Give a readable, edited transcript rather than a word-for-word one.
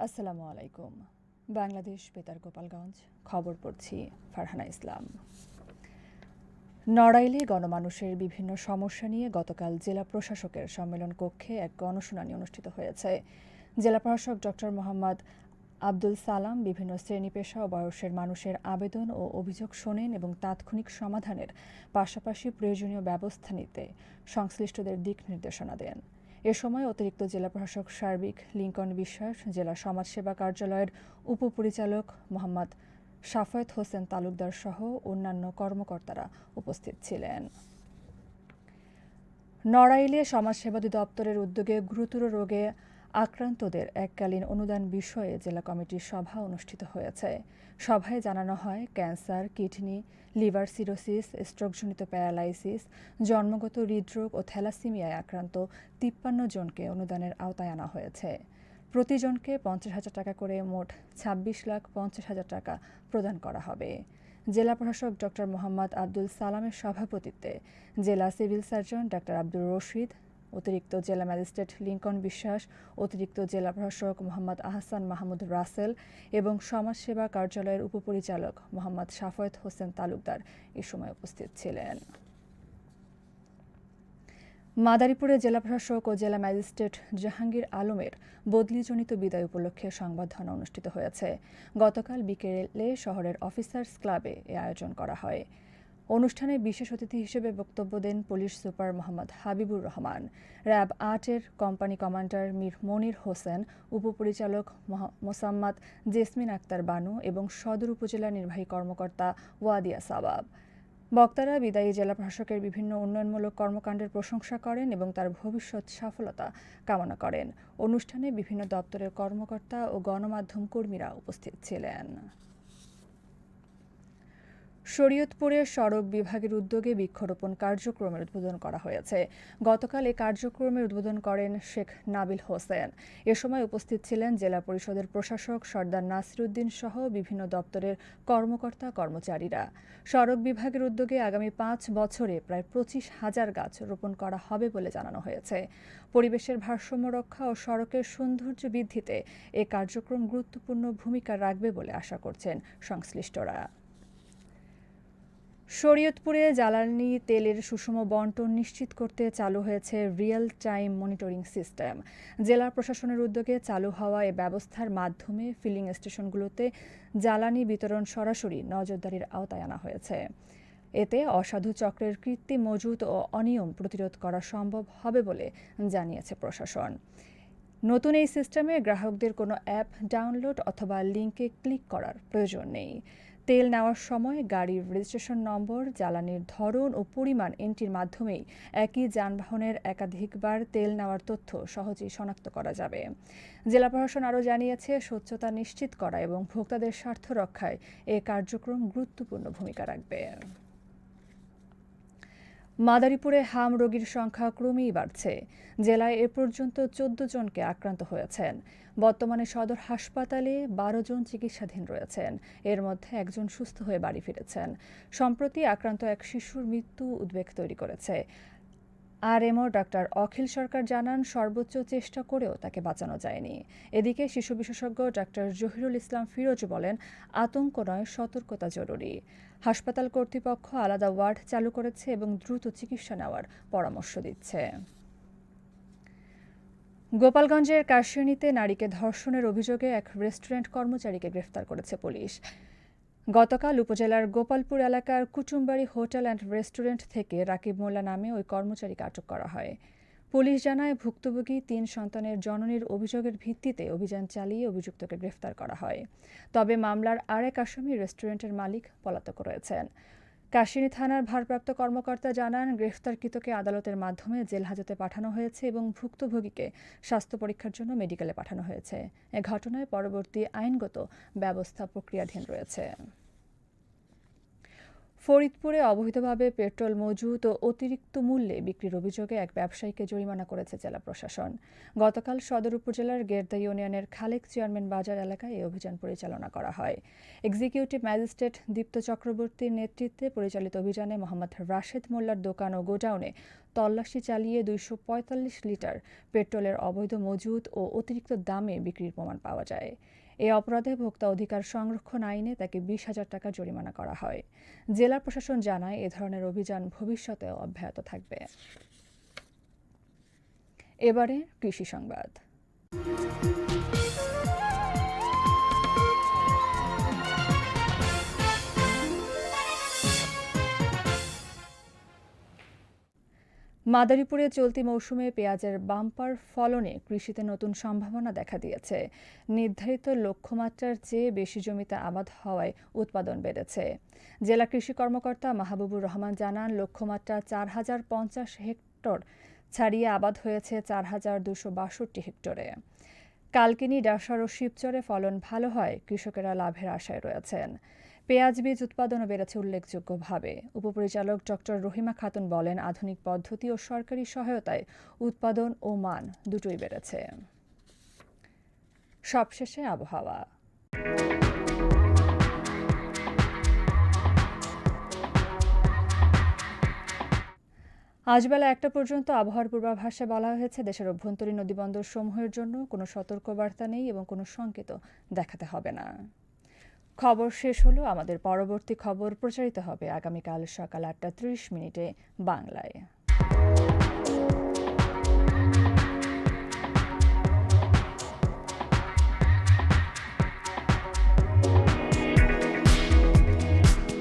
আসসালামু আলাইকুম। বাংলাদেশ বেতার গোপালগঞ্জ খবর পড়ছি ফারহানা ইসলাম। নড়াইলে গণমানুষের বিভিন্ন সমস্যা নিয়ে গতকাল জেলা প্রশাসকের সম্মেলন কক্ষে এক গণশুনানি অনুষ্ঠিত হয়েছে। জেলা প্রশাসক ডক্টর মোহাম্মদ আব্দুল সালাম বিভিন্ন শ্রেণী পেশা ও বয়সের মানুষের আবেদন ও অভিযোগ শোনেন এবং তাৎক্ষণিক সমাধানের পাশাপাশি প্রয়োজনীয় ব্যবস্থা নিতে সংশ্লিষ্টদের দিক নির্দেশনা দেন। এ সময় অতিরিক্ত জেলা প্রশাসক সার্বিক লিঙ্কন বিশ্বাস, জেলা সমাজসেবা কার্যালয়ের উপপরিচালক মোহাম্মদ সাফায়েত হোসেন তালুকদার সহ অন্যান্য কর্মকর্তারা উপস্থিত ছিলেন। নড়াইলে সমাজসেবা দপ্তরের উদ্যোগে গুরুতর রোগে আক্রান্তদের এককালীন অনুদান বিষয়ে জেলা কমিটির সভা অনুষ্ঠিত হয়েছে। সভায় জানানো হয়, ক্যান্সার, কিডনি, লিভার সিরোসিস, স্ট্রোকজনিত প্যারালাইসিস, জন্মগত হৃদরোগ ও থ্যালাসেমিয়ায় আক্রান্ত ৫৩ জনকে অনুদানের আওতায় আনা হয়েছে। প্রতিজনকে ৫০,০০০ টাকা করে মোট ২৬,৫০,০০০ টাকা প্রদান করা হবে। জেলা প্রশাসক ডক্টর মোহাম্মদ আব্দুল সালামের সভাপতিত্বে জেলা civil surgeon doctor Abdur Rashid, অতিরিক্ত জেলা ম্যাজিস্ট্রেট লিঙ্কন বিশ্বাস, অতিরিক্ত জেলা প্রশাসক মোহাম্মদ আহসান মাহমুদ রাসেল এবং সমাজসেবা কার্যালয়ের উপপরিচালক মোহাম্মদ সাফায়েত হোসেন তালুকদার এ সময় উপস্থিত ছিলেন। মাদারীপুরে জেলা প্রশাসক ও জেলা ম্যাজিস্ট্রেট জাহাঙ্গীর আলমের বদলিজনিত বিদায় উপলক্ষে সংবর্ধনা অনুষ্ঠিত হয়েছে। গতকাল বিকেলে শহরের অফিসার্স ক্লাবে এ আয়োজন করা হয়। অনুষ্ঠানে বিশেষ অতিথি হিসেবে বক্তব্য দেন police super Mohammad Habibur Rahman, RAB ৮-এর কোম্পানি কমান্ডার মীর মনির হোসেন, উপপরিচালক মোসাম্মদ জেসমিন আক্তার বানু এবং সদর উপজেলা নির্বাহী কর্মকর্তা ওয়াদিয়া সাবাব। বক্তারা বিদায়ী জেলা প্রশাসকের বিভিন্ন উন্নয়নমূলক কর্মকাণ্ডের প্রশংসা করেন এবং তার ভবিষ্যৎ সফলতা কামনা করেন। অনুষ্ঠানে বিভিন্ন দপ্তরের কর্মকর্তা ও গণমাধ্যম কর্মীরা উপস্থিত ছিলেন। শরীয়তপুরে সড়ক বিভাগের উদ্যোগে বৃক্ষরোপণ কার্যক্রমের উদ্বোধন করা হয়েছে। গতকাল এই কার্যক্রমের উদ্বোধন করেন শেখ নাবিল হোসেন। এ সময় উপস্থিত ছিলেন জেলা পরিষদের প্রশাসক সর্দার নাসিরউদ্দিন সহ বিভিন্ন দপ্তরের কর্মকর্তা কর্মচারীরা। সড়ক বিভাগের উদ্যোগে আগামী ৫ বছরে প্রায় ২৫,০০০ গাছ রোপণ করা হবে বলে জানানো হয়েছে। পরিবেশের ভারসাম্য রক্ষা ও সড়কের সৌন্দর্য বৃদ্ধিতে এ কার্যক্রম গুরুত্বপূর্ণ ভূমিকা রাখবে বলে আশা করছেন সংশ্লিষ্টরা। শরীয়তপুরে জ্বালানি তেলের সুষম বণ্টন নিশ্চিত করতে চালু হয়েছে রিয়েল টাইম মনিটরিং সিস্টেম। জেলা প্রশাসনের উদ্যোগে চালু হওয়া এ ব্যবস্থার মাধ্যমে ফিলিং স্টেশনগুলোতে জ্বালানি বিতরণ সরাসরি নজরদারির আওতায় আনা হয়েছে। এতে অসাধু চক্রের কৃত্রিম মজুত ও অনিয়ম প্রতিরোধ করা সম্ভব হবে বলে জানিয়েছে প্রশাসন। নতুন এই সিস্টেমে গ্রাহকদের কোনো অ্যাপ ডাউনলোড অথবা লিঙ্কে ক্লিক করার প্রয়োজন নেই। তেল নেওয়ার সময় গাড়ির রেজিস্ট্রেশন নম্বর, জ্বালানির ধরন ও পরিমাণ এন্ট্রির মাধ্যমেই একই যানবাহনের একাধিকবার তেল নেওয়ার তথ্য সহজেই শনাক্ত করা যাবে। জেলা প্রশাসন আরও জানিয়েছে, স্বচ্ছতা নিশ্চিত করা এবং ভোক্তাদের স্বার্থ রক্ষায় এ কার্যক্রম গুরুত্বপূর্ণ ভূমিকা রাখবে। মাদারীপুরে হাম রোগীর সংখ্যা ক্রমেই বাড়ছে। জেলায় এ পর্যন্ত ১৪ জনকে আক্রান্ত হয়েছেন। বর্তমানে সদর হাসপাতালে ১২ জন চিকিৎসাধীন রয়েছেন। এর মধ্যে একজন সুস্থ হয়ে বাড়ি ফিরেছেন। সম্প্রতি আক্রান্ত এক শিশুর মৃত্যু উদ্বেগ তৈরি করেছে। আরএমও ডাক্তার অখিল সরকার জানান, সর্বোচ্চ চেষ্টা করেও তাকে বাঁচানো যায়নি। এদিকে শিশু বিশেষজ্ঞ ডাক্তার জহিরুল ইসলাম ফিরোজ বলেন, আতঙ্ক নয়, সতর্কতা জরুরি। হাসপাতাল কর্তৃপক্ষ আলাদা ওয়ার্ড চালু করেছে এবং দ্রুত চিকিৎসা নেওয়ার পরামর্শ দিচ্ছে। গোপালগঞ্জের কাশিয়ানীতে নারীকে ধর্ষণের অভিযোগে এক রেস্টুরেন্ট কর্মচারীকে গ্রেফতার করেছে পুলিশ। গতকাল উপজেলার গোপালপুর এলাকার কুটুমবাড়ি হোটেল অ্যান্ড রেস্টুরেন্ট থেকে রাকিব মোল্লা নামে ওই কর্মচারীকে আটক করা হয়। পুলিশ জানায়, ভুক্তভোগী ৩ সন্তানের জননীর অভিযোগের ভিত্তিতে অভিযান চালিয়ে অভিযুক্তকে গ্রেফতার করা হয়। তবে মামলার আরেক আসামি রেস্টুরেন্টের মালিক পলাতক রয়েছেন। কাশিয়ানী থানার ভারপ্রাপ্ত কর্মকর্তা জানান, গ্রেফতারকৃতকে আদালতের মাধ্যমে জেল হাজতে পাঠানো হয়েছে এবং ভুক্তভোগীকে স্বাস্থ্য পরীক্ষার জন্য মেডিকেলে পাঠানো হয়েছে। এ ঘটনায় পরবর্তী আইনগত ব্যবস্থা প্রক্রিয়াধীন রয়েছে। ফরিদপুরে অবৈধভাবে পেট্রোল মজুত ও অতিরিক্ত মূল্যে বিক্রির অভিযোগে এক ব্যবসায়ীকে জরিমানা করেছে জেলা প্রশাসন। গতকাল সদর উপজেলার গেরদা ইউনিয়নের খালেক চেয়ারম্যান বাজার এলাকায় এই অভিযান পরিচালনা করা হয়। এক্সিকিউটিভ ম্যাজিস্ট্রেট দীপ্ত চক্রবর্তীর নেতৃত্বে পরিচালিত অভিযানে মোহাম্মদ রাশেদ মোল্লার দোকান ও গোডাউনে তল্লাশি চালিয়ে 245 লিটার পেট্রোলের অবৈধ মজুত ও অতিরিক্ত দামে বিক্রির প্রমাণ পাওয়া যায়। এই অপরাধে ভোক্তা অধিকার সংরক্ষণ আইনে তাকে 20,000 টাকা জরিমানা করা হয়। জেলা প্রশাসন জানায়, এ ধরনের অভিযান ভবিষ্যতেও অব্যাহত থাকবে। এবারে কৃষি সংবাদ। মাদারীপুরে চলতি মৌসুমে পেঁয়াজের বাম্পার ফলনে কৃষিতে নতুন সম্ভাবনা দেখা দিয়েছে। নির্ধারিত লক্ষ্যমাত্রার চেয়ে বেশি জমিতে আবাদ হওয়ায় উৎপাদন বেড়েছে। জেলা কৃষি কর্মকর্তা মাহবুবুর রহমান জানান, লক্ষ্যমাত্রা 4,050 হেক্টর ছাড়িয়ে আবাদ হয়েছে 4,262 হেক্টরে। কালকিনি, ডাসার ও শিবচরে ফলন ভালো হয়, কৃষকেরা লাভের আশায় রয়েছেন। পেঁয়াজ বীজ উৎপাদনও বেড়েছে উল্লেখযোগ্যভাবে। উপপরিচালক ডক্টর রহিমা খাতুন বলেন, আধুনিক পদ্ধতি ও সরকারি সহায়তায় উৎপাদন ও মান দুটোই বেড়েছে। সবশেষে আবহাওয়া। আজ বেলা 1টা পর্যন্ত আবহাওয়ার পূর্বাভাসে বলা হয়েছে, দেশের অভ্যন্তরীণ নদীবন্দর সমূহের জন্য কোনো সতর্কবার্তা নেই এবং কোনো সংকেতও দেখাতে হবে না। খবর শেষ হলো। আমাদের পরবর্তী খবর প্রচারিত হবে আগামীকাল সকাল 8টা 30 মিনিটে বাংলায়।